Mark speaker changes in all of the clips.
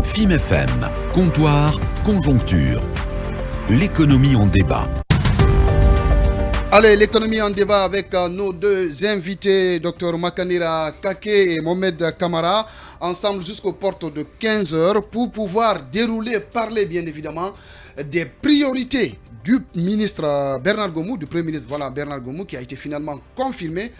Speaker 1: FIM FM, comptoir, conjoncture. L'économie en débat.
Speaker 2: Allez, l'économie en débat avec nos deux invités, Dr Makanira Kake et Mohamed Kamara, ensemble jusqu'aux portes de 15h pour pouvoir dérouler, parler bien évidemment des priorités du ministre Bernard Gomou, du Premier ministre Bernard Gomou, qui a été finalement confirmé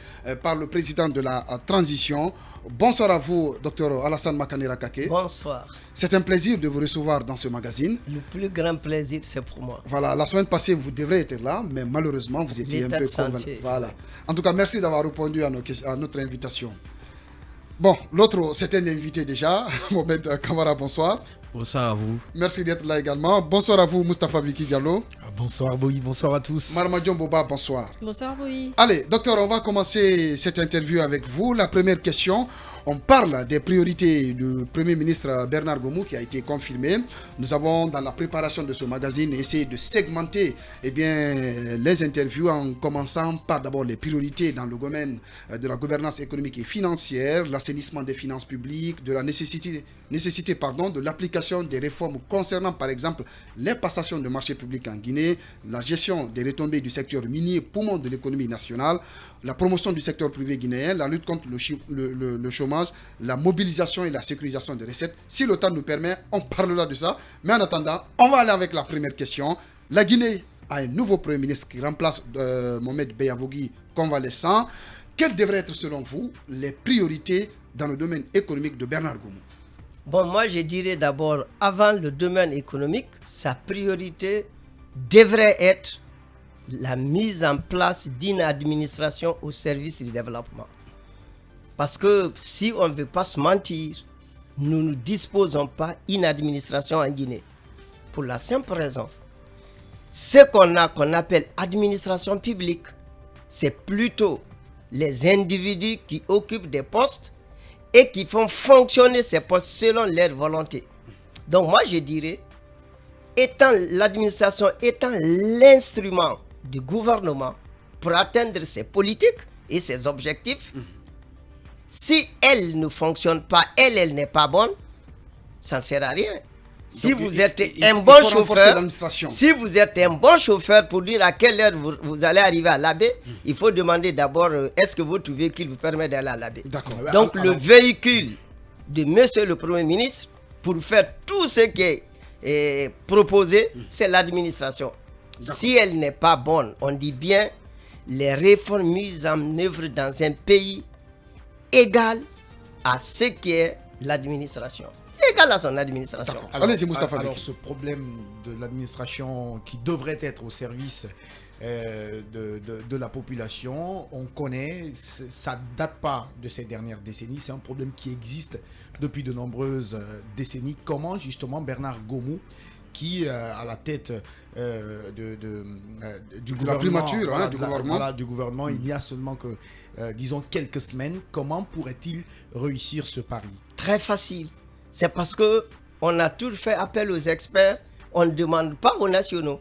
Speaker 2: par le président de la transition. Bonsoir à vous, Dr Alassane Makanira Kake.
Speaker 3: Bonsoir.
Speaker 2: C'est un plaisir de vous recevoir dans ce magazine.
Speaker 3: Le plus grand plaisir, c'est pour moi.
Speaker 2: Voilà, la semaine passée, vous devrez être là, mais malheureusement, vous étiez un peu convaincu. Voilà. En tout cas, merci d'avoir répondu à notre invitation. Bon, l'autre, c'était un invité déjà. Mohamed Kamara, bonsoir.
Speaker 4: Bonsoir à vous.
Speaker 2: Merci d'être là également. Bonsoir à vous, Moustapha Biki Diallo.
Speaker 5: Bonsoir Boui, bonsoir à tous.
Speaker 2: Marmadion Boba, bonsoir.
Speaker 6: Bonsoir Boui.
Speaker 2: Allez, docteur, on va commencer cette interview avec vous. La première question, on parle des priorités du Premier ministre Bernard Gomou qui a été confirmé. Nous avons, dans la préparation de ce magazine, essayé de segmenter les interviews en commençant par d'abord les priorités dans le domaine de la gouvernance économique et financière, l'assainissement des finances publiques, de la nécessité de l'application des réformes concernant par exemple les passations de marchés publics en Guinée, la gestion des retombées du secteur minier poumon de l'économie nationale, la promotion du secteur privé guinéen, la lutte contre le chômage, la mobilisation et la sécurisation des recettes. Si le temps nous permet, on parlera de ça. Mais en attendant, on va aller avec la première question. La Guinée a un nouveau Premier ministre qui remplace Mohamed Beyavogui convalescent. Quelles devraient être selon vous les priorités dans le domaine économique de Bernard Gomou?
Speaker 3: Bon, moi je dirais d'abord, avant le domaine économique, sa priorité devrait être la mise en place d'une administration au service du développement. Parce que si on ne veut pas se mentir, nous ne disposons pas d'une administration en Guinée. Pour la simple raison, ce qu'on appelle administration publique, c'est plutôt les individus qui occupent des postes et qui font fonctionner ces postes selon leur volonté. Donc moi je dirais, l'administration étant l'instrument du gouvernement pour atteindre ses politiques et ses objectifs, si elle ne fonctionne pas, elle n'est pas bonne, ça ne sert à rien. Si vous êtes un bon chauffeur pour dire à quelle heure vous allez arriver à l'abbé, il faut demander d'abord est-ce que votre véhicule vous permet d'aller à l'abbé. Donc le véhicule de monsieur le Premier ministre pour faire tout ce qui est proposé, c'est l'administration. Si elle n'est pas bonne, on dit bien les réformes mises en œuvre dans un pays égales à ce qui est l'administration. Égal à son administration.
Speaker 2: Allez-y, Moustapha.
Speaker 5: Alors, ce problème de l'administration qui devrait être au service de la population, on connaît, ça ne date pas de ces dernières décennies, c'est un problème qui existe depuis de nombreuses décennies. Comment justement Bernard Gomou, qui à la tête du gouvernement, il y a seulement que, disons, quelques semaines, comment pourrait-il réussir ce pari?
Speaker 3: Très facile. C'est parce qu'on a toujours fait appel aux experts, on ne demande pas aux nationaux.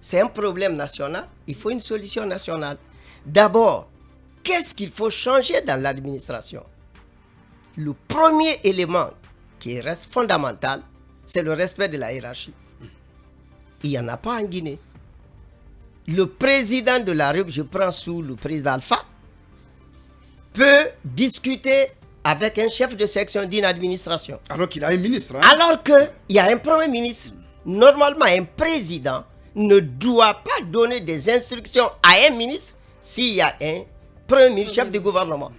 Speaker 3: C'est un problème national, il faut une solution nationale. D'abord, qu'est-ce qu'il faut changer dans l'administration? Le premier élément qui reste fondamental, c'est le respect de la hiérarchie. Il n'y en a pas en Guinée. Le président de la République, je prends sous le président Alpha, peut discuter avec un chef de section d'une administration.
Speaker 2: Alors qu'il a un ministre.
Speaker 3: Alors qu'il y a un Premier ministre. Normalement, un président ne doit pas donner des instructions à un ministre s'il y a un Premier ministre, chef de gouvernement.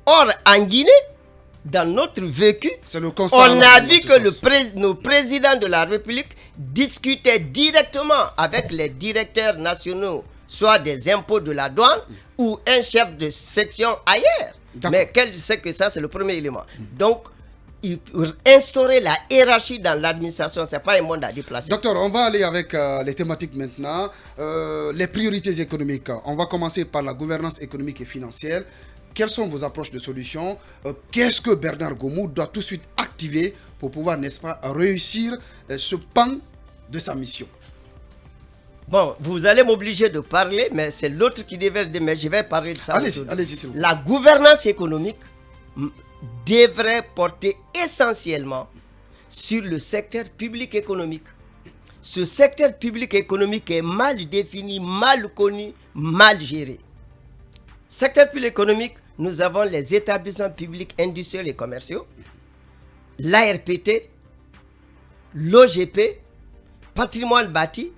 Speaker 3: Or, en Guinée, dans notre vécu, on a vu que nos présidents de la République discutaient directement avec les directeurs nationaux, soit des impôts de la douane ou un chef de section ailleurs. Mais c'est que ça, c'est le premier élément. Donc, instaurer la hiérarchie dans l'administration, ce n'est pas un monde à déplacer.
Speaker 2: Docteur, on va aller avec les thématiques maintenant. Les priorités économiques. On va commencer par la gouvernance économique et financière. Quelles sont vos approches de solutions? Qu'est-ce que Bernard Gomou doit tout de suite activer pour pouvoir, n'est-ce pas, réussir ce pan de sa mission?
Speaker 3: Bon, vous allez m'obliger de parler, mais c'est l'autre qui devait, mais je vais parler de ça.
Speaker 2: Allez-y.
Speaker 3: La gouvernance économique devrait porter essentiellement sur le secteur public économique. Ce secteur public économique est mal défini, mal connu, mal géré. Secteur public économique, nous avons les établissements publics industriels et commerciaux, l'ARPT, l'OGP, patrimoine bâti,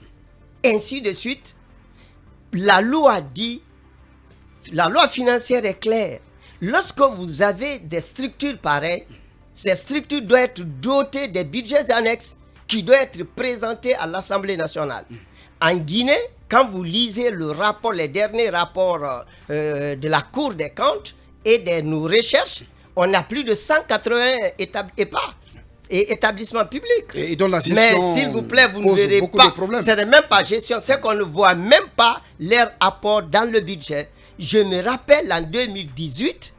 Speaker 3: ainsi de suite. La loi financière est claire. Lorsque vous avez des structures pareilles, ces structures doivent être dotées des budgets annexes qui doivent être présentés à l'Assemblée nationale. En Guinée, quand vous lisez les derniers rapports de la Cour des comptes et de nos recherches, on a plus de 180 établissements publics.
Speaker 2: Et dont la gestion
Speaker 3: mais s'il vous plaît, vous ne verrez pas, ce n'est même pas gestion, c'est qu'on ne voit même pas leur apport dans le budget. Je me rappelle en 2018,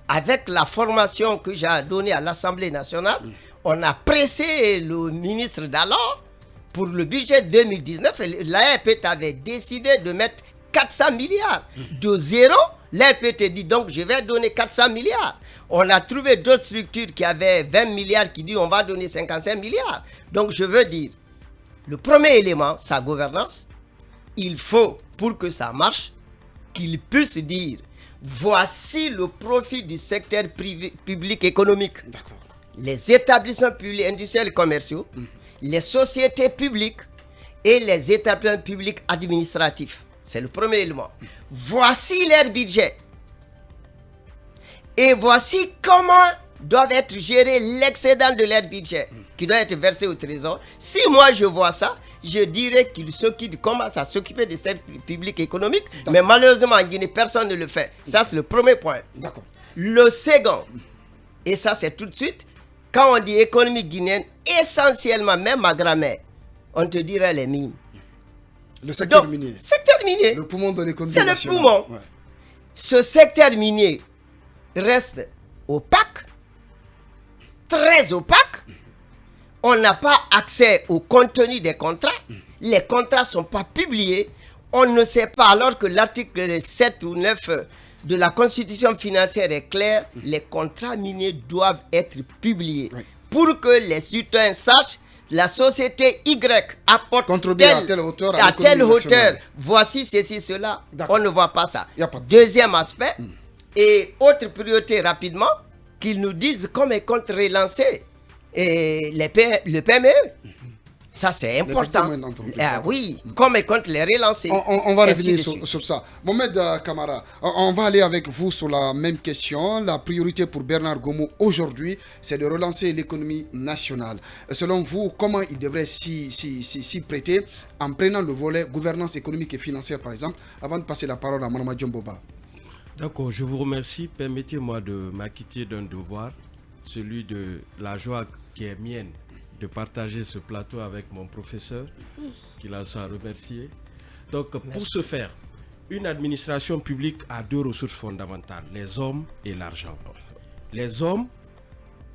Speaker 3: avec la formation que j'ai donnée à l'Assemblée nationale, on a pressé le ministre d'alors pour le budget 2019. L'ARPT avait décidé de mettre 400 milliards. De zéro, l'ARPT dit donc je vais donner 400 milliards. On a trouvé d'autres structures qui avaient 20 milliards qui disent on va donner 55 milliards. Donc je veux dire, le premier élément, sa gouvernance, il faut pour que ça marche, qu'il puisse dire voici le profit du secteur public économique.
Speaker 2: D'accord.
Speaker 3: Les établissements publics industriels et commerciaux, les sociétés publiques et les établissements publics administratifs. C'est le premier élément. Voici leur budget. Et voici comment doivent être gérés l'excédent de leur budget qui doit être versé au trésor. Si moi je vois ça, je dirais qu'ils commencent à s'occuper des services publics économiques. Mais malheureusement en Guinée, personne ne le fait. Ça c'est le premier point.
Speaker 2: D'accord.
Speaker 3: Le second, et ça c'est tout de suite, quand on dit économie guinéenne, essentiellement, même ma grammaire, on te dirait les mines.
Speaker 2: Le secteur
Speaker 3: Donc,
Speaker 2: minier.
Speaker 3: Secteur minier.
Speaker 2: Le poumon de l'économie
Speaker 3: C'est
Speaker 2: nationale.
Speaker 3: le poumon.
Speaker 2: Ouais.
Speaker 3: Ce secteur minier reste opaque, très opaque. On n'a pas accès au contenu des contrats. Les contrats ne sont pas publiés. On ne sait pas, alors que l'article 7 ou 9 de la Constitution financière est clair, les contrats miniers doivent être publiés.
Speaker 2: Oui.
Speaker 3: Pour que les citoyens sachent, la société Y apporte
Speaker 2: Contribuer à telle hauteur à
Speaker 3: à telle
Speaker 2: l'économie
Speaker 3: hauteur.
Speaker 2: nationale.
Speaker 3: Voici ceci, cela.
Speaker 2: D'accord.
Speaker 3: On ne voit pas ça.
Speaker 2: Y a pas de-
Speaker 3: Deuxième aspect, et autre priorité rapidement, qu'ils nous disent comment ils comptent relancer le PME. Ça, c'est important.
Speaker 2: moyennes entreprises,
Speaker 3: Ah,
Speaker 2: ça.
Speaker 3: oui, comment ils comptent les relancer.
Speaker 2: On va
Speaker 3: Ainsi
Speaker 2: revenir
Speaker 3: de suite.
Speaker 2: sur ça. Mohamed Kamara, on va aller avec vous sur la même question. La priorité pour Bernard Gomo aujourd'hui, c'est de relancer l'économie nationale. Selon vous, comment il devrait s'y prêter en prenant le volet gouvernance économique et financière, par exemple, avant de passer la parole à Mme Djomboba?
Speaker 4: D'accord, je vous remercie. Permettez-moi de m'acquitter d'un devoir, celui de la joie qui est mienne de partager ce plateau avec mon professeur, qu'il en soit remercié. Donc, pour ce faire, une administration publique a deux ressources fondamentales, les hommes et l'argent. Les hommes,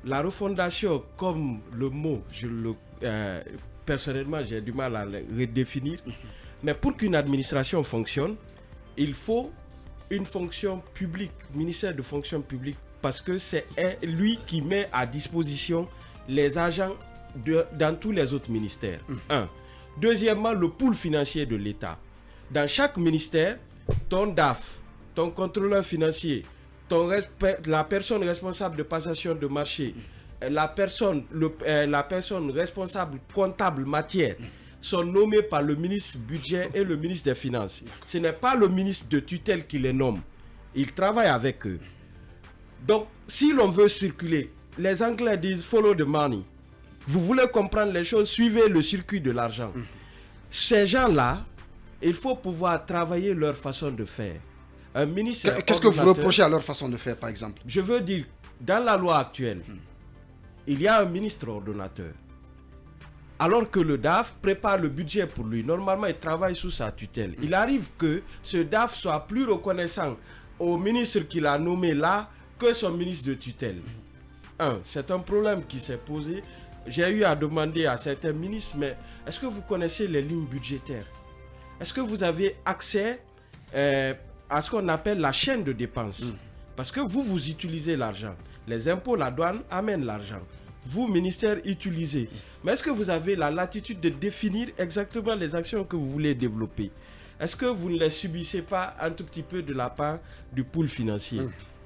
Speaker 4: la refondation, comme le mot, personnellement, j'ai du mal à le redéfinir, mais pour qu'une administration fonctionne, il faut une fonction publique, ministère de fonction publique, parce que c'est lui qui met à disposition les agents dans tous les autres ministères. Un. Deuxièmement, le pool financier de l'État. Dans chaque ministère, ton DAF, ton contrôleur financier, la personne responsable de passation de marché, la personne responsable comptable matière, sont nommés par le ministre du budget et le ministre des Finances. Ce n'est pas le ministre de tutelle qui les nomme. Il travaille avec eux. Donc, si l'on veut circuler, les Anglais disent « follow the money ». Vous voulez comprendre les choses, suivez le circuit de l'argent. Ces gens-là, il faut pouvoir travailler leur façon de faire. Un ministre
Speaker 2: Qu'est-ce que vous reprochez à leur façon de faire, par exemple?
Speaker 4: Je veux dire, dans la loi actuelle, il y a un ministre ordonnateur. Alors que le DAF prépare le budget pour lui, normalement il travaille sous sa tutelle. Il arrive que ce DAF soit plus reconnaissant au ministre qu'il a nommé là que son ministre de tutelle. C'est un problème qui s'est posé. J'ai eu à demander à certains ministres, mais est-ce que vous connaissez les lignes budgétaires? Est-ce que vous avez accès à ce qu'on appelle la chaîne de dépenses? Parce que vous utilisez l'argent. Les impôts, la douane amènent l'argent. vous, ministère, utilisez. Mais est-ce que vous avez la latitude de définir exactement les actions que vous voulez développer? Est-ce que vous ne les subissez pas un tout petit peu de la part du pool financier?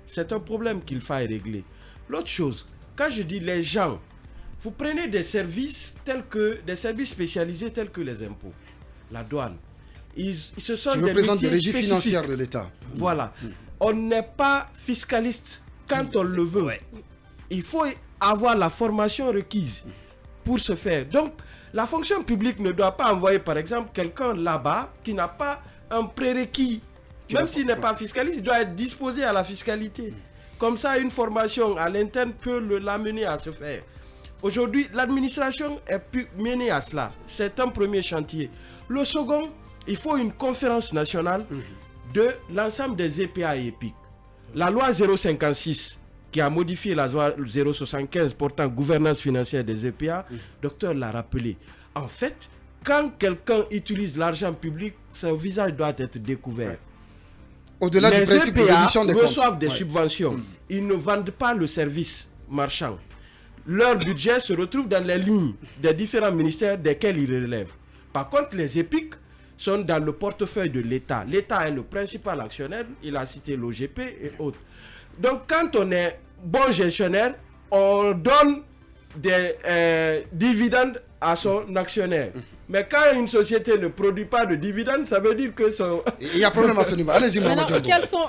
Speaker 4: C'est un problème qu'il faille régler. L'autre chose, quand je dis les gens, vous prenez des services spécialisés tels que les impôts, la douane. Ce sont
Speaker 2: Qui
Speaker 4: des
Speaker 2: représentent des
Speaker 4: métiers
Speaker 2: régies financières de l'État.
Speaker 4: Voilà. On n'est pas fiscaliste quand on le veut. Il faut avoir la formation requise pour ce faire. Donc, la fonction publique ne doit pas envoyer, par exemple, quelqu'un là-bas qui n'a pas un prérequis. Même s'il n'est pas fiscaliste, il doit être disposé à la fiscalité. Comme ça, une formation à l'interne peut l'amener à se faire. Aujourd'hui, l'administration est pu mener à cela. C'est un premier chantier. Le second, il faut une conférence nationale de l'ensemble des EPA et EPIC. La loi 056, qui a modifié la loi 075 portant gouvernance financière des EPA, docteur l'a rappelé. En fait, quand quelqu'un utilise l'argent public, son visage doit être découvert.
Speaker 2: Au-delà du principe de
Speaker 4: EPA
Speaker 2: reddition des comptes.
Speaker 4: reçoivent des subventions. Ils ne vendent pas le service marchand. Leur budget se retrouve dans les lignes des différents ministères desquels ils relèvent. Par contre, les EPIC sont dans le portefeuille de l'État. L'État est le principal actionnaire, il a cité l'OGP et autres. Donc, quand on est bon gestionnaire, on donne des dividendes à son actionnaire. Mais quand une société ne produit pas de dividendes, ça veut dire que son...
Speaker 2: Il y a problème à ce niveau. Allez-y, Maman Djambo.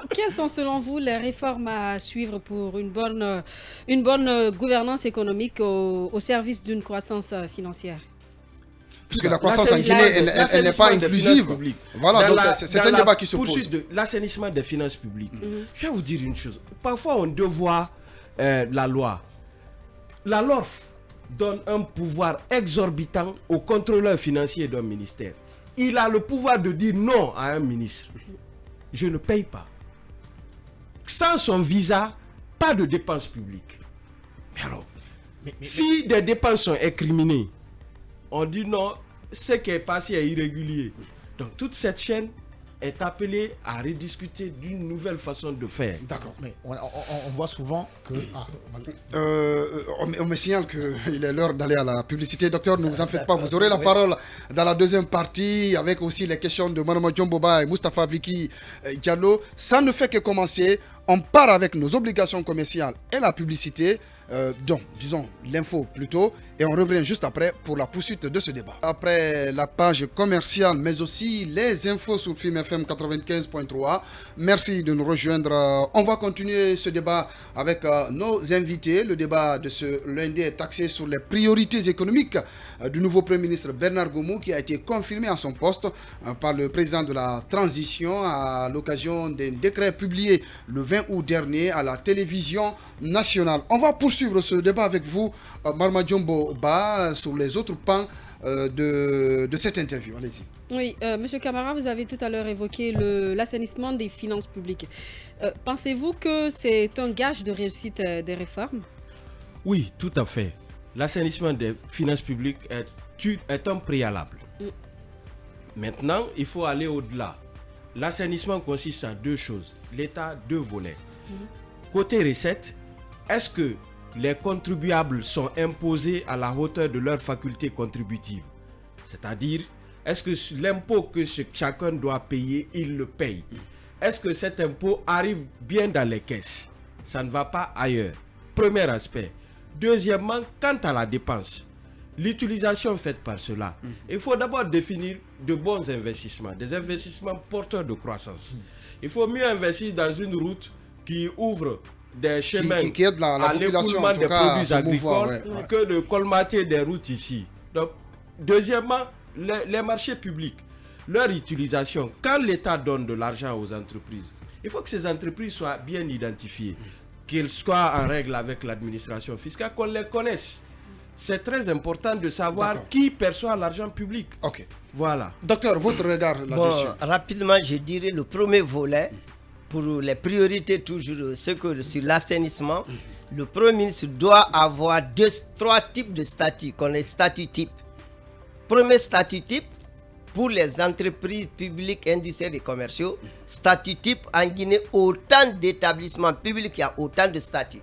Speaker 6: Quelles sont selon vous les réformes à suivre pour une bonne gouvernance économique au service d'une croissance financière?
Speaker 2: Puisque la croissance en Guinée, elle n'est pas inclusive. Voilà, donc c'est un débat qui se pose.
Speaker 4: Poursuite de l'assainissement des finances publiques. Je vais vous dire une chose. Parfois, on doit voir la loi. La LORF donne un pouvoir exorbitant au contrôleur financier d'un ministère. Il a le pouvoir de dire non à un ministre. Je ne paye pas. Sans son visa, pas de dépenses publiques. Mais alors, si des dépenses sont incriminées, on dit non, ce qui est passé est irrégulier. Donc toute cette chaîne est appelée à rediscuter d'une nouvelle façon de faire.
Speaker 2: D'accord.
Speaker 5: Mais on voit souvent que...
Speaker 2: On me signale qu'il est l'heure d'aller à la publicité. Docteur, ne vous en faites pas. Vous aurez la parole dans la deuxième partie avec aussi les questions de Manama Djomboba et Moustapha Viki Diallo. Ça ne fait que commencer. On part avec nos obligations commerciales et la publicité. Donc, disons l'info plutôt, et on revient juste après pour la poursuite de ce débat. Après la page commerciale, mais aussi les infos sur Film FM 95.3. Merci de nous rejoindre. On va continuer ce débat avec nos invités. Le débat de ce lundi est axé sur les priorités économiques du nouveau Premier ministre Bernard Gomou, qui a été confirmé à son poste par le président de la transition à l'occasion d'un décret publié le 20 août dernier à la télévision nationale. On va poursuivre ce débat avec vous, Marma Djomboba, sur les autres pans de cette interview. Allez-y.
Speaker 6: Oui, Monsieur Camara, vous avez tout à l'heure évoqué l'assainissement des finances publiques. Pensez-vous que c'est un gage de réussite des réformes?
Speaker 4: Oui, tout à fait. L'assainissement des finances publiques est un préalable. Maintenant, il faut aller au-delà. L'assainissement consiste en deux choses. L'État, deux volets. Côté recettes, est-ce que les contribuables sont imposés à la hauteur de leurs facultés contributives? C'est-à-dire, est-ce que l'impôt que chacun doit payer, il le paye? Est-ce que cet impôt arrive bien dans les caisses? Ça ne va pas ailleurs. Premier aspect. Deuxièmement, quant à la dépense, l'utilisation faite par cela, il faut d'abord définir de bons investissements, des investissements porteurs de croissance. Il faut mieux investir dans une route qui ouvre des chemins
Speaker 2: qui aide la
Speaker 4: à
Speaker 2: population,
Speaker 4: l'écoulement
Speaker 2: en tout
Speaker 4: des
Speaker 2: cas,
Speaker 4: produits
Speaker 2: à se mouvoir,
Speaker 4: agricoles que de colmater des routes ici. Donc, deuxièmement, les marchés publics, leur utilisation, quand l'État donne de l'argent aux entreprises, il faut que ces entreprises soient bien identifiées, qu'elles soient en règle avec l'administration fiscale, qu'on les connaisse. C'est très important de savoir qui perçoit l'argent public.
Speaker 2: Ok.
Speaker 4: Voilà.
Speaker 2: Docteur, votre regard là-dessus?
Speaker 3: Bon, rapidement, je dirais le premier volet, pour les priorités toujours, sur l'assainissement, le Premier ministre doit avoir trois types de statuts, qu'on est statut type. Premier statut type, pour les entreprises publiques, industrielles et commerciaux, statut type en Guinée, autant d'établissements publics, il y a autant de statuts.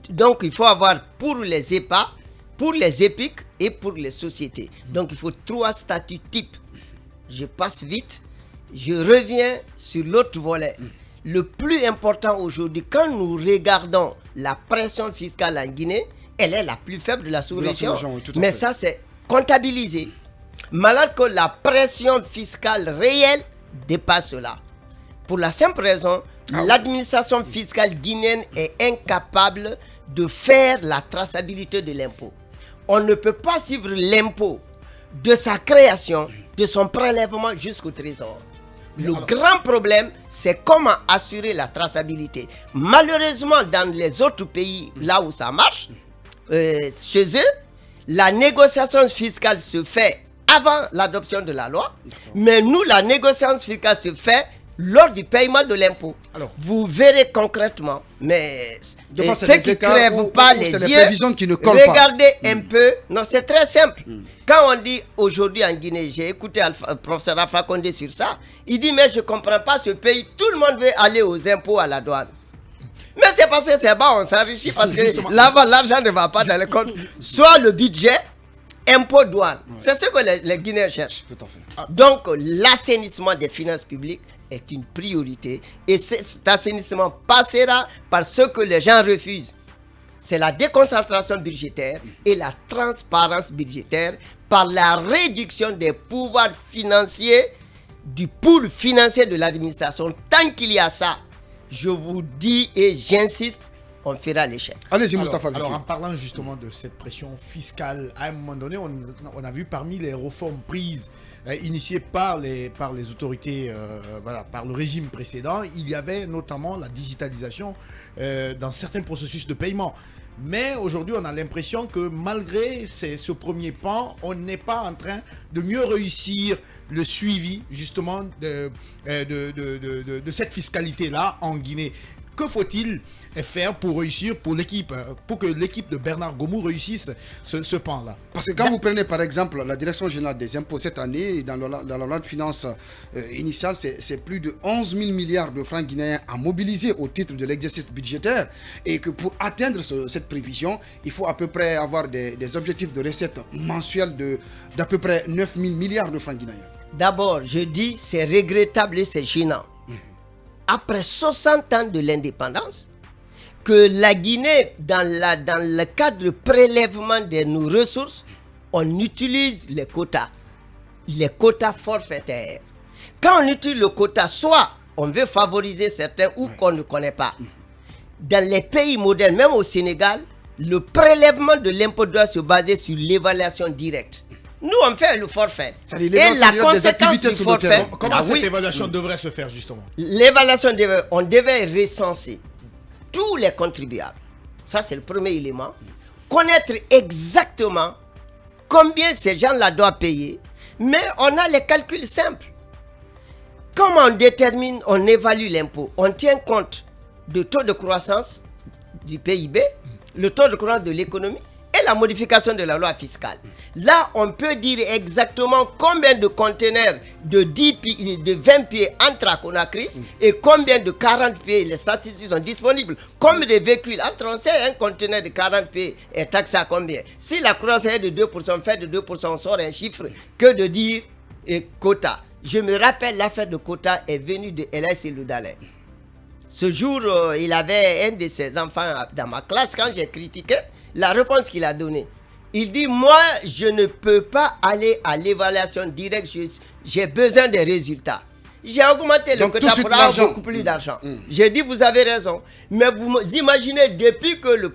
Speaker 3: Donc, il faut avoir pour les EPA, pour les EPIC et pour les sociétés. Donc, il faut 3 statuts types. Je passe vite. Je reviens sur l'autre volet. Le plus important aujourd'hui, quand nous regardons la pression fiscale en Guinée, elle est la plus faible de la sous-région. Mais ça, c'est comptabilisé. Malgré que la pression fiscale réelle dépasse cela. Pour la simple raison, l'administration fiscale guinéenne est incapable de faire la traçabilité de l'impôt. On ne peut pas suivre l'impôt de sa création, de son prélèvement jusqu'au trésor. Le grand problème, c'est comment assurer la traçabilité. Malheureusement, dans les autres pays, là où ça marche, chez eux, la négociation fiscale se fait avant l'adoption de la loi, mais nous, la négociation fiscale se fait lors du paiement de l'impôt. Vous verrez concrètement, mais ceux qui ne crèvent pas les yeux,
Speaker 2: qui ne
Speaker 3: regardez un peu. Non, c'est très simple. Quand on dit aujourd'hui en Guinée, j'ai écouté le professeur Alpha Condé sur ça, il dit mais je ne comprends pas ce pays, tout le monde veut aller aux impôts à la douane. Mais c'est parce que c'est bas, on s'enrichit parce que là-bas l'argent ne va pas dans le compte. Soit le budget, impôt douane. C'est ce que les Guinéens cherchent.
Speaker 2: Tout à fait.
Speaker 3: Donc l'assainissement des finances publiques est une priorité et cet assainissement passera par ce que les gens refusent. C'est la déconcentration budgétaire et la transparence budgétaire par la réduction des pouvoirs financiers du pool financier de l'administration. Tant qu'il y a ça, je vous dis et j'insiste, on fera l'échec.
Speaker 2: Allez-y, Moustapha.
Speaker 5: Alors, en parlant justement de cette pression fiscale, à un moment donné, on a vu parmi les réformes prises, initiées par les autorités, par le régime précédent, il y avait notamment la digitalisation dans certains processus de paiement. Mais aujourd'hui, on a l'impression que malgré ce premier pan, on n'est pas en train de mieux réussir le suivi justement de cette fiscalité-là en Guinée. Que faut-il faire pour réussir, pour que l'équipe de Bernard Gomou réussisse ce pan-là?
Speaker 2: Parce que quand vous prenez par exemple la Direction générale des impôts cette année, dans la loi de finances initiale, c'est plus de 11 000 milliards de francs guinéens à mobiliser au titre de l'exercice budgétaire, et que pour atteindre cette prévision, il faut à peu près avoir des objectifs de recettes mensuelles d'à peu près 9 000 milliards de francs guinéens.
Speaker 3: D'abord, je dis c'est regrettable et c'est gênant. Après 60 ans de l'indépendance, que la Guinée, dans le cadre de prélèvement de nos ressources, on utilise les quotas forfaitaires. Quand on utilise le quota, soit on veut favoriser certains ou qu'on ne connaît pas. Dans les pays modernes, même au Sénégal, le prélèvement de l'impôt doit se baser sur l'évaluation directe. Nous, on fait le forfait.
Speaker 2: Et la conséquence du forfait...
Speaker 5: Comment cette évaluation devrait se faire, justement?
Speaker 3: L'évaluation, on devait recenser tous les contribuables. Ça, c'est le premier élément. Connaître exactement combien ces gens-là doivent payer. Mais on a les calculs simples. Comment on détermine, on évalue l'impôt? On tient compte du taux de croissance du PIB, le taux de croissance de l'économie, et la modification de la loi fiscale. Là, on peut dire exactement combien de conteneurs de 20 pieds entrent à Conakry et combien de 40 pieds, les statistiques sont disponibles. Combien de véhicules entrent, on sait un conteneur de 40 pieds est taxé à combien. Si la croissance est de 2%, fait de 2%, on sort un chiffre que de dire quota. Je me rappelle, l'affaire de quota est venue de Elas Loudalé. Ce jour, il avait un de ses enfants dans ma classe. Quand j'ai critiqué, la réponse qu'il a donnée, il dit, moi, je ne peux pas aller à l'évaluation directe, j'ai besoin des résultats. J'ai augmenté le quota pour avoir beaucoup plus d'argent. J'ai dit, vous avez raison. Mais vous imaginez, depuis que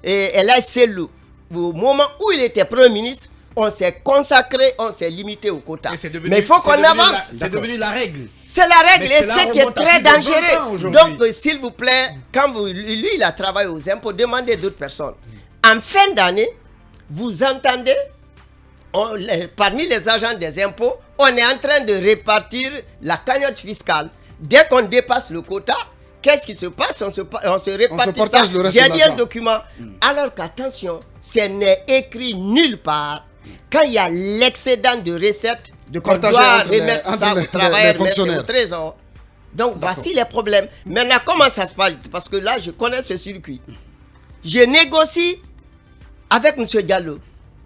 Speaker 3: Elas Selou, au moment où il était Premier ministre, on s'est consacré, on s'est limité au quota. Mais il faut qu'on avance.
Speaker 5: C'est devenu la règle.
Speaker 3: C'est la règle et c'est qui est très dangereux. Donc, s'il vous plaît, quand lui, il a travaillé aux impôts, demandez d'autres personnes. En fin d'année, vous entendez, parmi les agents des impôts, on est en train de répartir la cagnotte fiscale. Dès qu'on dépasse le quota, qu'est-ce qui se passe? On se répartit ça. J'ai dit un document. Alors qu'attention, ce n'est écrit nulle part. Quand il y a l'excédent de recettes, on doit remettre ça aux travailleurs, au trésor. Donc voici les problèmes. Maintenant, comment ça se passe? Parce que là, je connais ce circuit. Je négocie avec M. Diallo.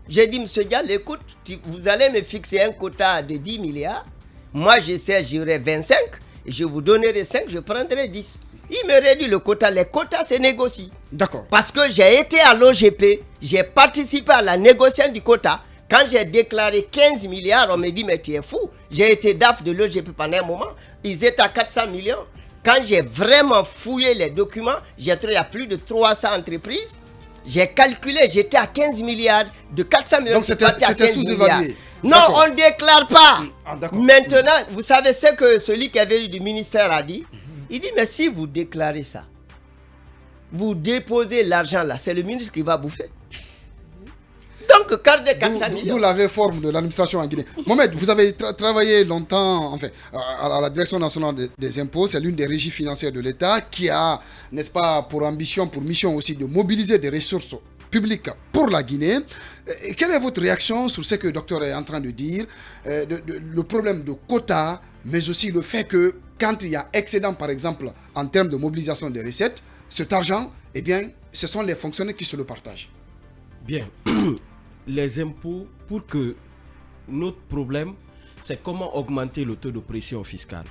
Speaker 3: J'ai dit, M. Diallo, écoute, vous allez me fixer un quota de 10 milliards. Moi, je sais, j'aurai 25. Je vous donnerai 5, je prendrai 10. Il me réduit le quota. Les quotas se négocient.
Speaker 2: D'accord.
Speaker 3: Parce que j'ai été à l'OGP, j'ai participé à la négociation du quota. Quand j'ai déclaré 15 milliards, on me dit, mais tu es fou. J'ai été DAF de l'OGP pendant un moment. Ils étaient à 400 millions. Quand j'ai vraiment fouillé les documents, j'ai trouvé à plus de 300 entreprises. J'ai calculé, j'étais à 15 milliards. De 400 millions,
Speaker 2: donc c'était sous-évalué.
Speaker 3: Non, on ne déclare pas.
Speaker 2: D'accord.
Speaker 3: Maintenant, vous savez ce que celui qui est venu du ministère a dit? Il dit, mais si vous déclarez ça, vous déposez l'argent là, c'est le ministre qui va bouffer. Donc, quart de 400 millions.
Speaker 2: D'où la réforme de l'administration en Guinée. Mohamed, vous avez travaillé longtemps enfin, à la Direction nationale des impôts. C'est l'une des régies financières de l'État qui a, n'est-ce pas, pour ambition, pour mission aussi de mobiliser des ressources publiques pour la Guinée. Et quelle est votre réaction sur ce que le docteur est en train de dire, le problème de quotas, mais aussi le fait que quand il y a excédent, par exemple, en termes de mobilisation des recettes, cet argent, eh bien, ce sont les fonctionnaires qui se le partagent.
Speaker 4: Bien. Les impôts, pour que notre problème, c'est comment augmenter le taux de pression fiscale.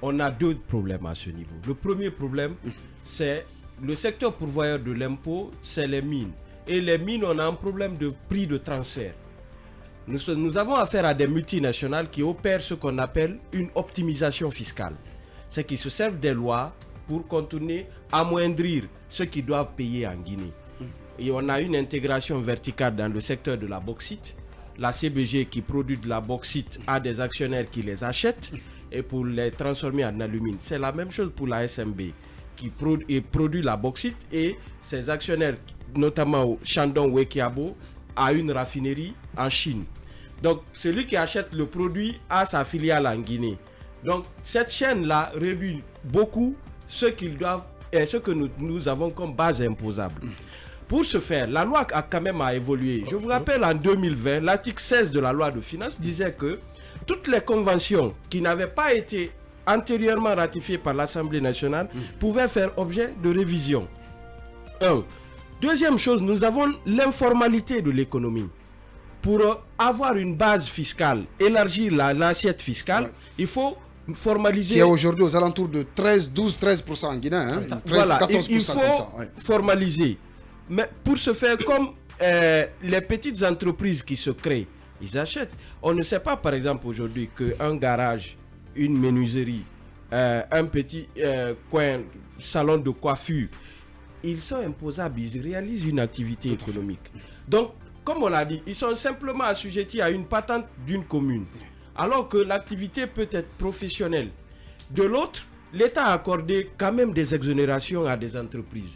Speaker 4: On a deux problèmes à ce niveau. Le premier problème, c'est le secteur pourvoyeur de l'impôt, c'est les mines. Et les mines, on a un problème de prix de transfert. Nous avons affaire à des multinationales qui opèrent ce qu'on appelle une optimisation fiscale. C'est qu'ils se servent des lois pour contourner, amoindrir ce qu'ils doivent payer en Guinée. Et on a une intégration verticale dans le secteur de la bauxite. La CBG qui produit de la bauxite a des actionnaires qui les achètent et pour les transformer en alumine. C'est la même chose pour la SMB qui produit la bauxite et ses actionnaires, notamment au Shandong Wekiabo, a une raffinerie en Chine. Donc celui qui achète le produit a sa filiale en Guinée. Donc cette chaîne-là réduit beaucoup ce qu'ils doivent et ce que nous avons comme base imposable. Pour ce faire, la loi a quand même évolué. Je vous rappelle, en 2020, l'article 16 de la loi de finances disait que toutes les conventions qui n'avaient pas été antérieurement ratifiées par l'Assemblée nationale pouvaient faire objet de révision. Deuxième chose, nous avons l'informalité de l'économie. Pour avoir une base fiscale, élargir l'assiette fiscale, il faut formaliser...
Speaker 2: Qui est aujourd'hui aux alentours de 12-13% en Guinée. Hein, 13,
Speaker 4: voilà,
Speaker 2: 14%
Speaker 4: il faut
Speaker 2: comme ça,
Speaker 4: formaliser. Mais pour ce faire, comme les petites entreprises qui se créent, ils achètent. On ne sait pas, par exemple, aujourd'hui, qu'un garage, une menuiserie, un petit coin, salon de coiffure, ils sont imposables, ils réalisent une activité économique. Donc, comme on l'a dit, ils sont simplement assujettis à une patente d'une commune, alors que l'activité peut être professionnelle. De l'autre, l'État a accordé quand même des exonérations à des entreprises.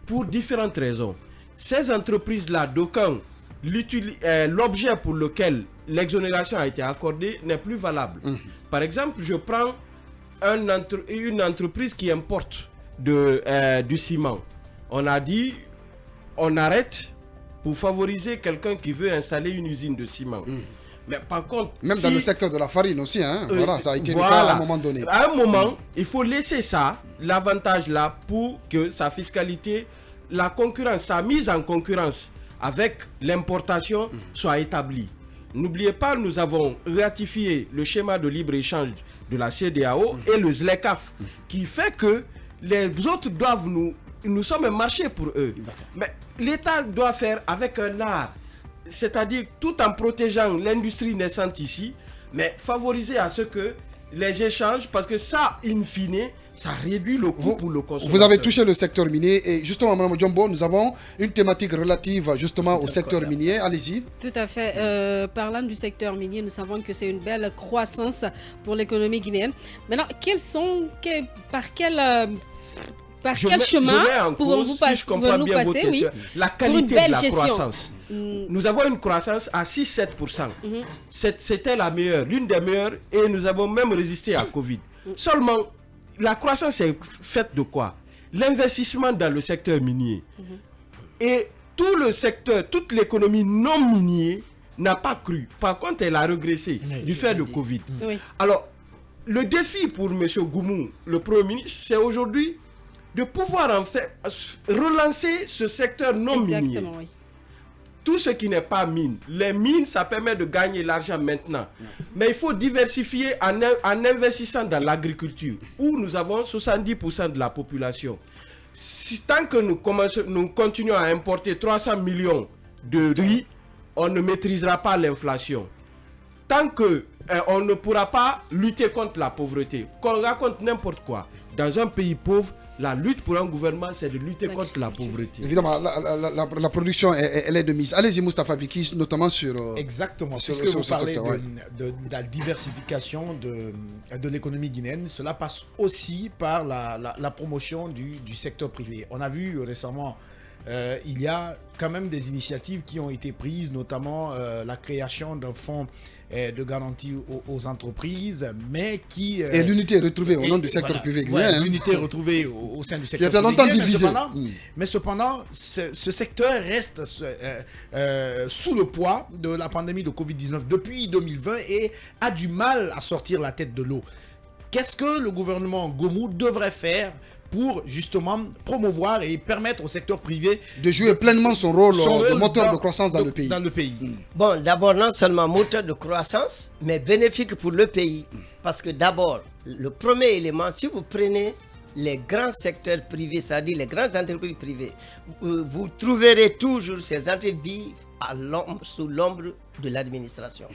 Speaker 4: Pour différentes raisons. Ces entreprises-là, d'aucuns, l'objet pour lequel l'exonération a été accordée n'est plus valable. Par exemple, je prends une entreprise qui importe du ciment. On a dit, on arrête pour favoriser quelqu'un qui veut installer une usine de ciment. Mais par contre...
Speaker 2: Même dans le secteur de la farine aussi, hein, voilà, ça a été le cas à un moment donné.
Speaker 4: À un moment, il faut laisser ça, l'avantage là, pour que sa fiscalité, la concurrence, sa mise en concurrence avec l'importation soit établie. N'oubliez pas, nous avons ratifié le schéma de libre-échange de la CEDEAO et le ZLECAf, qui fait que les autres doivent nous sommes un marché pour eux. Mais l'État doit faire avec un art, c'est-à-dire tout en protégeant l'industrie naissante ici, mais favoriser à ce que les échanges, parce que ça, in fine, ça réduit le coût pour le consommateur.
Speaker 2: Vous avez touché le secteur minier et justement, Mme Djombo, nous avons une thématique relative justement au secteur minier. Allez-y.
Speaker 6: Tout à fait. Parlant du secteur minier, nous savons que c'est une belle croissance pour l'économie guinéenne. Maintenant, par quel chemin pouvons-vous passer, oui,
Speaker 4: la qualité de la croissance. Nous avons une croissance à 6-7%. C'était la meilleure, l'une des meilleures, et nous avons même résisté à Covid. Seulement, la croissance est faite de quoi? L'investissement dans le secteur minier. Et tout le secteur, toute l'économie non minier n'a pas cru. Par contre, elle a régressé du fait de Covid. Alors, le défi pour M. Goumou, le Premier ministre, c'est aujourd'hui de pouvoir en fait relancer ce secteur non minier.
Speaker 6: Exactement, oui.
Speaker 4: Tout ce qui n'est pas mine. Les mines, ça permet de gagner l'argent maintenant. Mais il faut diversifier en investissant dans l'agriculture, où nous avons 70% de la population. Tant que nous continuons à importer 300 millions de riz, on ne maîtrisera pas l'inflation. Tant que on ne pourra pas lutter contre la pauvreté, qu'on raconte n'importe quoi. Dans un pays pauvre, la lutte pour un gouvernement, c'est de lutter contre la pauvreté.
Speaker 2: Évidemment, la production, elle est de mise. Allez-y, Moustapha Biki, notamment sur...
Speaker 5: Exactement,
Speaker 2: sur
Speaker 5: puisque vous
Speaker 2: ce
Speaker 5: parlez
Speaker 2: secteur,
Speaker 5: de la diversification de l'économie guinéenne, cela passe aussi par la promotion du secteur privé. On a vu récemment, il y a quand même des initiatives qui ont été prises, notamment la création d'un fonds de garantie aux entreprises, mais qui...
Speaker 2: et l'unité retrouvée au nom du secteur privé guinéen.
Speaker 5: L'unité retrouvée au sein du secteur privé.
Speaker 2: Il y a longtemps divisé.
Speaker 5: Mais cependant, ce secteur reste sous le poids de la pandémie de Covid-19 depuis 2020 et a du mal à sortir la tête de l'eau. Qu'est-ce que le gouvernement Gomu devrait faire pour justement promouvoir et permettre au secteur privé
Speaker 2: de jouer pleinement son rôle de moteur de croissance dans le pays.
Speaker 3: Bon, d'abord, non seulement moteur de croissance, mais bénéfique pour le pays. Parce que d'abord, le premier élément, si vous prenez les grands secteurs privés, c'est-à-dire les grandes entreprises privées, vous trouverez toujours ces entreprises sous l'ombre de l'administration.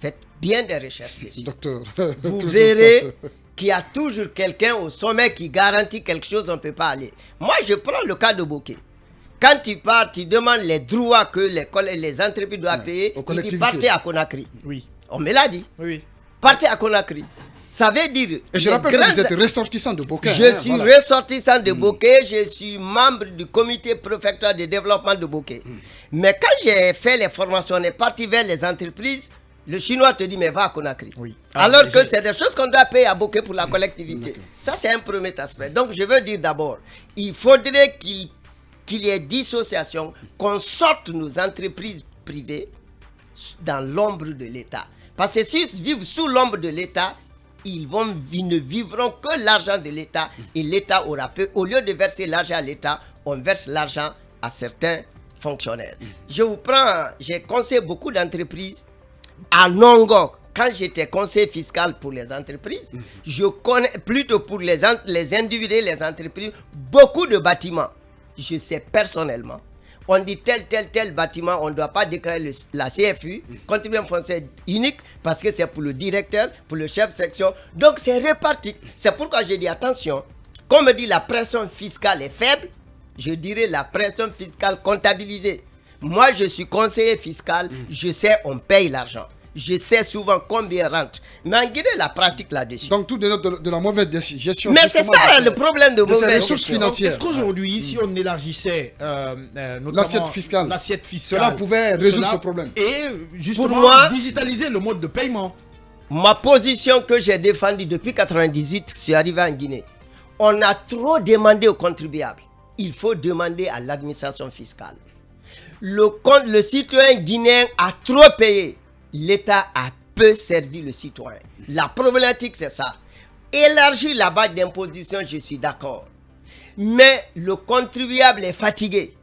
Speaker 3: Faites bien des recherches dessus.
Speaker 2: Docteur.
Speaker 3: Vous verrez qu'il y a toujours quelqu'un au sommet qui garantit quelque chose, on ne peut pas aller. Moi, je prends le cas de Bokeh. Quand tu pars, tu demandes les droits que les entreprises doivent payer, et tu partez à Conakry.
Speaker 5: Oui.
Speaker 3: On me l'a dit.
Speaker 5: Oui.
Speaker 3: Partez à Conakry. Ça veut dire...
Speaker 2: Et je rappelle que vous êtes ressortissant de Bokeh.
Speaker 3: Je suis ressortissant de Bokeh, je suis membre du comité préfectoral de développement de Bokeh. Mais quand j'ai fait les formations, on est parti vers les entreprises, le Chinois te dit, mais va à Conakry.
Speaker 5: Oui.
Speaker 3: Alors que c'est des choses qu'on doit payer à Bokeh pour la collectivité. Ça, c'est un premier aspect. Donc, je veux dire d'abord, il faudrait qu'il y ait dissociation, qu'on sorte nos entreprises privées dans l'ombre de l'État. Parce que s'ils vivent sous l'ombre de l'État, ils ne vivront que l'argent de l'État. Et l'État aura peu. Au lieu de verser l'argent à l'État, on verse l'argent à certains fonctionnaires. Je vous prends, j'ai conseillé beaucoup d'entreprises. À Nongo, quand j'étais conseiller fiscal pour les entreprises, je connais plutôt pour les individus et les entreprises, beaucoup de bâtiments. Je sais personnellement. On dit tel bâtiment, on ne doit pas déclarer la CFU, contribution foncière unique, parce que c'est pour le directeur, pour le chef de section. Donc c'est réparti. C'est pourquoi je dis attention. Comme me dit la pression fiscale est faible, je dirais la pression fiscale comptabilisée. Moi, je suis conseiller fiscal, je sais, on paye l'argent. Je sais souvent combien rentre. Mais en Guinée, la pratique là-dessus.
Speaker 2: Donc, tout de la mauvaise gestion.
Speaker 3: Mais c'est ça le problème de
Speaker 2: mauvaise ressources financières.
Speaker 5: Est-ce qu'aujourd'hui, si on élargissait
Speaker 2: l'assiette fiscale, cela pouvait résoudre ce problème.
Speaker 5: Et justement, digitaliser le mode de paiement.
Speaker 3: Ma position que j'ai défendue depuis 1998, je suis arrivé en Guinée. On a trop demandé aux contribuables. Il faut demander à l'administration fiscale. Le citoyen guinéen a trop payé. L'État a peu servi le citoyen. La problématique, c'est ça. Élargir la base d'imposition, je suis d'accord. Mais le contribuable est fatigué.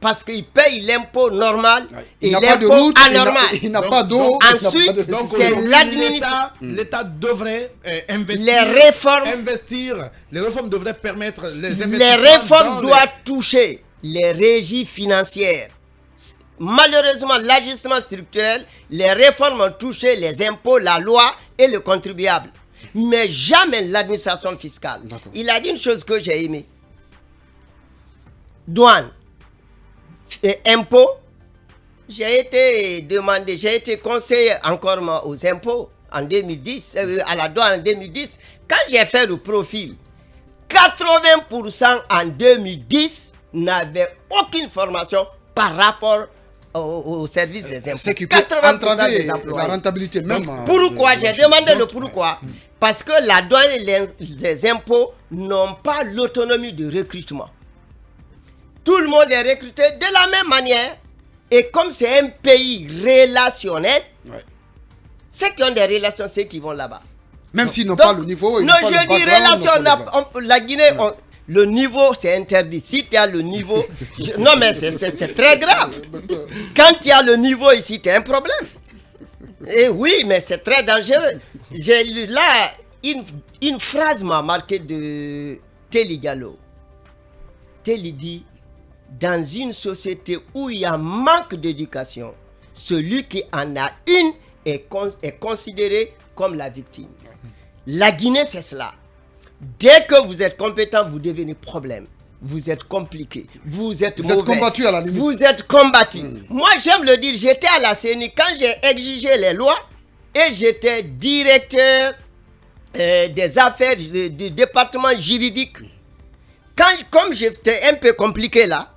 Speaker 3: Parce qu'il paye l'impôt normal et l'impôt anormal.
Speaker 2: Il n'a pas d'eau.
Speaker 3: Ensuite, c'est l'administration.
Speaker 5: L'État devrait investir. Les réformes devraient permettre les investissements.
Speaker 3: Les réformes doivent toucher les régies financières. Malheureusement, l'ajustement structurel, les réformes ont touché les impôts, la loi et le contribuable. Mais jamais l'administration fiscale. Il a dit une chose que j'ai aimée. Douane et impôts. J'ai été conseiller encore aux impôts en 2010, à la douane en 2010. Quand j'ai fait le profil, 80% en 2010 n'avaient aucune formation par rapport au service des impôts.
Speaker 2: C'est qui peut entraver la rentabilité même.
Speaker 3: Pourquoi? J'ai demandé le pourquoi. Parce que la douane et les impôts n'ont pas l'autonomie de recrutement. Tout le monde est recruté de la même manière. Et comme c'est un pays relationnel, ceux qui ont des relations, ceux qui vont là-bas.
Speaker 2: Même s'ils n'ont pas le niveau.
Speaker 3: Non, je dis relation. La Guinée, le niveau, c'est interdit. Si tu as le niveau. Non, mais c'est très grave. Quand tu as le niveau ici, tu as un problème. Et oui, mais c'est très dangereux. J'ai lu là, une phrase m'a marqué de Teli Gallo. Teli dit, dans une société où il y a manque d'éducation, celui qui en a une est considéré comme la victime. La Guinée, c'est cela. Dès que vous êtes compétent, vous devenez problème. Vous êtes compliqué. Vous êtes
Speaker 2: combattu à la limite.
Speaker 3: Vous êtes combattu. Moi, j'aime le dire, j'étais à la CENI quand j'ai exigé les lois et j'étais directeur des affaires du département juridique. Comme j'étais un peu compliqué là,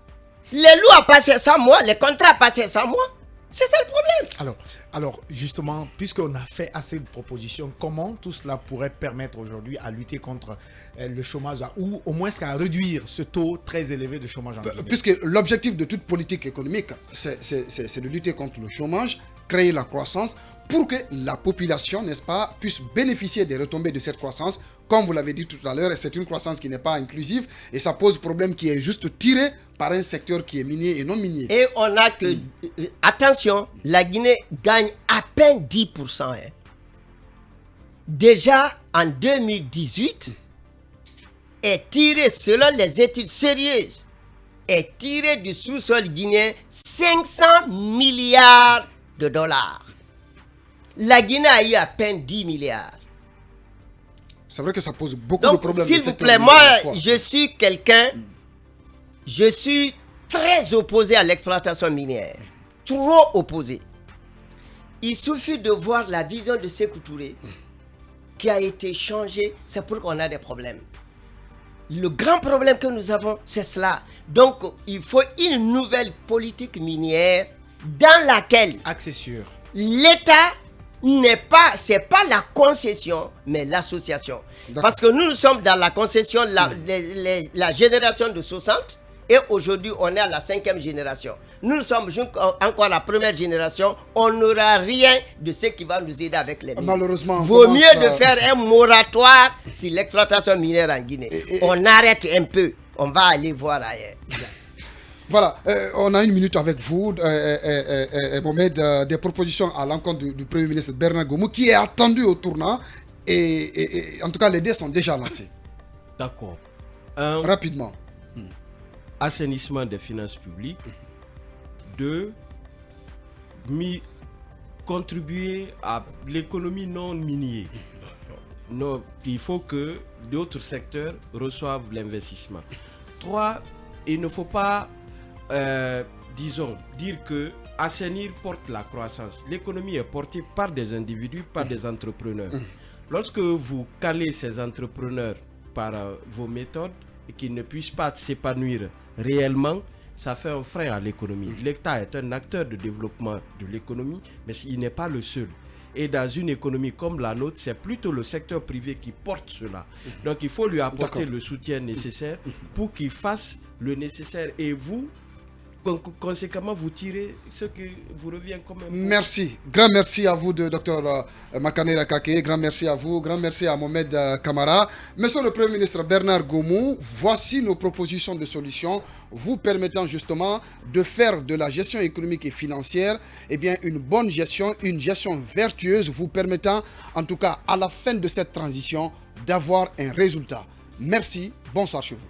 Speaker 3: les lois passaient sans moi, les contrats passaient sans moi. C'est ça le problème.
Speaker 5: Alors, justement, puisqu'on a fait assez de propositions, comment tout cela pourrait permettre aujourd'hui à lutter contre le chômage ou au moins à réduire ce taux très élevé de chômage en Guinée?
Speaker 2: Puisque l'objectif de toute politique économique, c'est de lutter contre le chômage, créer la croissance pour que la population, n'est-ce pas, puisse bénéficier des retombées de cette croissance. Comme vous l'avez dit tout à l'heure, c'est une croissance qui n'est pas inclusive et ça pose problème qui est juste tiré par un secteur qui est minier et non minier.
Speaker 3: Et on a que... attention, la Guinée gagne à peine 10%. Hein. Déjà, en 2018, est tiré, selon les études sérieuses, est tiré du sous-sol guinéen 500 milliards de dollars. La Guinée a eu à peine 10 milliards.
Speaker 2: C'est vrai que ça pose beaucoup de problèmes.
Speaker 3: S'il vous plaît, moi, je suis quelqu'un, je suis très opposé à l'exploitation minière. Trop opposé. Il suffit de voir la vision de Sékou Touré qui a été changée, c'est pour qu'on a des problèmes. Le grand problème que nous avons, c'est cela. Donc, il faut une nouvelle politique minière dans laquelle l'État c'est pas la concession, mais l'association. Parce que nous sommes dans la concession, la génération de 60, et aujourd'hui, on est à la 5e génération. Nous sommes encore la première génération, on n'aura rien de ce qui va nous aider avec les mines.
Speaker 2: Malheureusement,
Speaker 3: vaut mieux de faire un moratoire sur l'exploitation minière en Guinée. On arrête un peu, on va aller voir ailleurs.
Speaker 2: Voilà, on a une minute avec vous, Mohamed, des propositions à l'encontre du Premier ministre Bernard Gomou qui est attendu au tournant et en tout cas les dés sont déjà lancés.
Speaker 4: D'accord.
Speaker 2: Rapidement.
Speaker 4: Assainissement des finances publiques. 2. Contribuer à l'économie non minière. Non, il faut que d'autres secteurs reçoivent l'investissement. 3. Il ne faut pas dire que assainir porte la croissance. L'économie est portée par des individus, par des entrepreneurs. Lorsque vous calez ces entrepreneurs par vos méthodes et qu'ils ne puissent pas s'épanouir réellement, ça fait un frein à l'économie. L'État est un acteur de développement de l'économie, mais il n'est pas le seul. Et dans une économie comme la nôtre, c'est plutôt le secteur privé qui porte cela. Donc il faut lui apporter le soutien nécessaire pour qu'il fasse le nécessaire. Et vous, conséquemment, vous tirez ce qui vous revient comme un...
Speaker 2: Merci. Grand merci à vous, Dr Makane Rakake. Grand merci à vous. Grand merci à Mohamed Kamara. Monsieur le Premier ministre Bernard Gomou, voici nos propositions de solutions vous permettant justement de faire de la gestion économique et financière une bonne gestion, une gestion vertueuse, vous permettant en tout cas à la fin de cette transition d'avoir un résultat. Merci. Bonsoir chez vous.